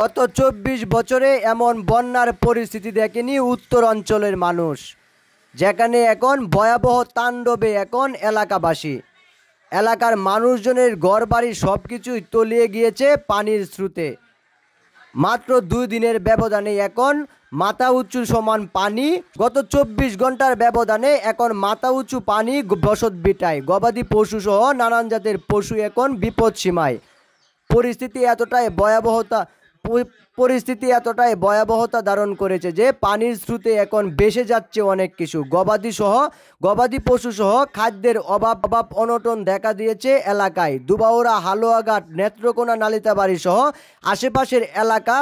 গত ২৪ বছরে এমন বন্যার পরিস্থিতি দেখেনি উত্তর অঞ্চলের মানুষ, যেখানে এখন ভয়াবহ তাণ্ডবে এখন এলাকাবাসী। এলাকার মানুষজনের ঘরবাড়ি সব কিছুই তলিয়ে গিয়েছে পানির স্রোতে। মাত্র ২ দিনের ব্যবধানে এখন মাথা উঁচু সমান পানি। গত ২৪ ঘন্টার ব্যবধানে এখন মাথা উঁচু পানি বসত বিটায়। গবাদি পশু সহ নানান জাতের পশু এখন বিপদ সীমায়। পরিস্থিতি এতটাই ভয়াবহতা ধারণ করেছে যে পানির স্রোতে এখন ভেসে যাচ্ছে অনেক কিছু। গবাদি পশু সহ খাদ্যের অভাব অনটন দেখা দিয়েছে এলাকায়। দুবাউড়া, হালুয়াঘাট, নেত্রকোনা, নালিতাবাড়ি সহ আশেপাশের এলাকা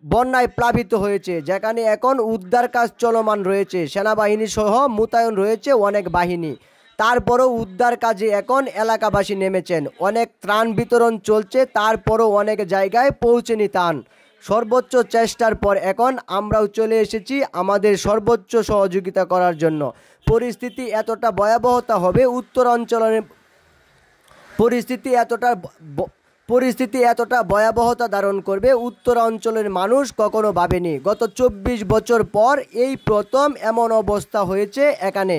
বন্যায় প্লাবিত হয়েছে, যেখানে এখন উদ্ধার কাজ চলমান রয়েছে। সেনাবাহিনী সহ মোতায়েন রয়েছে অনেক বাহিনী। তারপরও উদ্ধার কাজে এখন এলাকাবাসী নেমেছেন। অনেক ত্রাণ বিতরণ চলছে, তারপরও অনেক জায়গায় পৌঁছেনি ত্রাণ। সর্বোচ্চ চেষ্টার পর এখন আমরাও চলে এসেছি আমাদের সর্বোচ্চ সহযোগিতা করার জন্য। পরিস্থিতি এতটা ভয়াবহতা হবে উত্তর অঞ্চলের পরিস্থিতি এতটা ভয়াবহতা ধারণ করবে উত্তর অঞ্চলের মানুষ কখনো ভাবেনি। গত ২৪ বছর পর এই প্রথম এমন অবস্থা হয়েছে এখানে।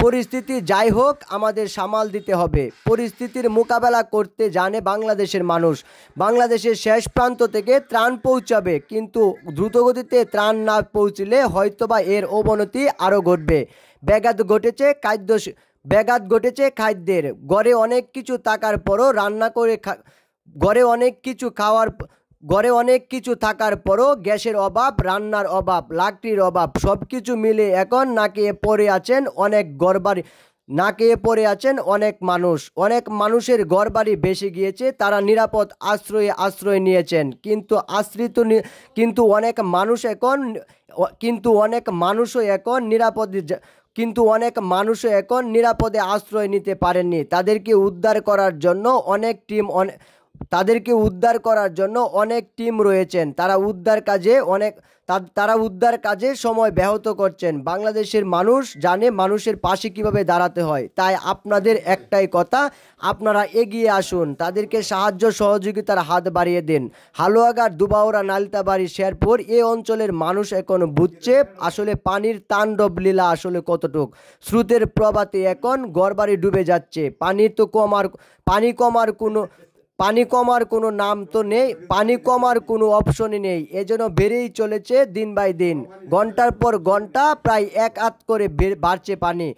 পরিস্থিতি যাই হোক, আমাদের সামাল দিতে হবে। পরিস্থিতির মোকাবেলা করতে জানে বাংলাদেশের মানুষ। বাংলাদেশের শেষ প্রান্ত থেকে ত্রাণ পৌঁছাবে, কিন্তু দ্রুতগতিতে ত্রাণ না পৌঁছলে হয়তোবা এর অবনতি আরও ঘটবে। ব্যাঘাত ঘটেছে খাদ্যের। ঘরে অনেক কিছু থাকার পরও ঘরে অনেক কিছু থাকার পরও গ্যাসের অভাব, রান্নার অভাব, লাকড়ির অভাব, সব কিছু মিলে এখন না খেয়ে পড়ে আছেন অনেক মানুষের ঘরবাড়ি ভেসে গিয়েছে। তারা নিরাপদ আশ্রয় নিয়েছেন, কিন্তু অনেক মানুষও এখন নিরাপদে আশ্রয় নিতে পারেননি। তাদেরকে উদ্ধার করার জন্য অনেক টিম রয়েছেন। তারা উদ্ধার কাজে সময় ব্যাহত করছেন। বাংলাদেশের মানুষ জানে মানুষের পাশে কিভাবে দাঁড়াতে হয়। তাই আপনাদের একটাই কথা, আপনারা এগিয়ে আসুন, তাদেরকে সাহায্য সহযোগিতার হাত বাড়িয়ে দিন। হালুয়াঘাট, দুবাউড়া, নালিতাবাড়ি, শেরপুর এই অঞ্চলের মানুষ এখন বুঝছে আসলে পানির তাণ্ডব লীলা আসলে কতটুক। স্রোতের প্রবাহে এখন ঘরবাড়ি ডুবে যাচ্ছে। পানি কমার কোনো নাম তো নেই, পানি কমার কোনো অপশনই নেই। এজন্য বেড়েই চলেছে দিন বাই দিন। ঘন্টার পর ঘন্টা প্রায় ১ হাত করে বাড়ছে পানি।